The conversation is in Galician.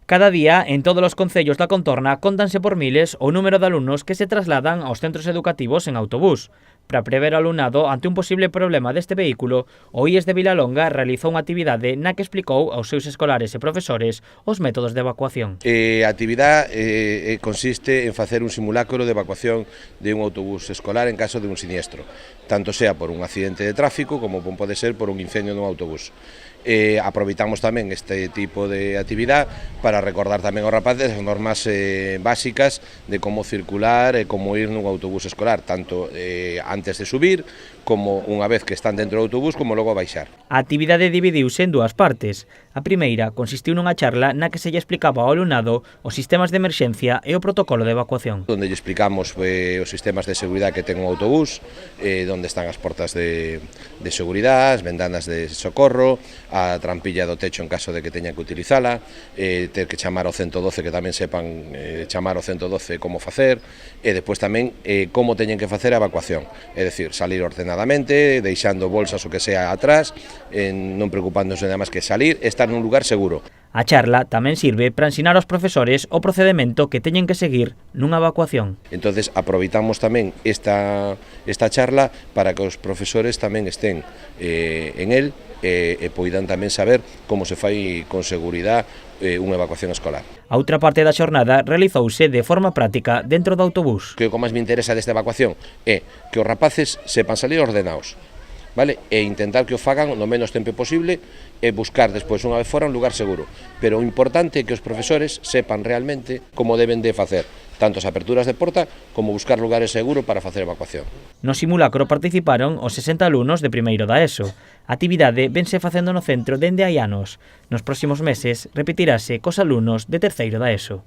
Cada día, en todos os concellos da contorna, cóntanse por miles o número de alumnos que se trasladan aos centros educativos en autobús. Para prever o alumnado ante un posible problema deste vehículo, o IES de Vilalonga realizou unha actividade na que explicou aos seus escolares e profesores os métodos de evacuación. A actividade consiste en facer un simulacro de evacuación de un autobús escolar en caso de un siniestro, tanto sea por un accidente de tráfico como pode ser por un incendio dun autobús. Aproveitamos tamén este tipo de actividade para recordar tamén aos rapaces as normas básicas de como circular e como ir nun autobús escolar, tanto antes de subir, como unha vez que están dentro do autobús, como logo a baixar. A actividade dividiuse en dúas partes. A primeira consistiu nunha charla na que se lle explicaba ao alumnado os sistemas de emerxencia e o protocolo de evacuación. Onde lle explicamos os sistemas de seguridade que ten un autobús, onde están as portas de seguridade, as vendanas de socorro, a trampilla do techo en caso de que teñan que utilizala, ter que chamar ao 112 que tamén sepan chamar ao 112 como facer, e despois tamén como teñen que facer a evacuación, é dicir, salir ordenadamente, deixando bolsas o que sea atrás, non preocupándose nada máis que salir e estar nun lugar seguro. A charla tamén sirve para ensinar aos profesores o procedemento que teñen que seguir nunha evacuación. Entonces aproveitamos tamén esta charla para que os profesores tamén estén en el e poidan tamén saber como se fai con seguridade unha evacuación escolar. A outra parte da xornada realizouse de forma práctica dentro do autobús. O que máis me interesa desta evacuación é que os rapaces sepan salir ordenados, vale? E intentar que o fagan no menos tempo posible e buscar despois unha vez fora un lugar seguro. Pero o importante é que os profesores sepan realmente como deben de facer tanto as aperturas de porta como buscar lugares seguros para facer evacuación. No simulacro participaron os 60 alumnos de primeiro da ESO. A actividade vense facendo no centro dende hai anos. Nos próximos meses repetirase cos alumnos de terceiro da ESO.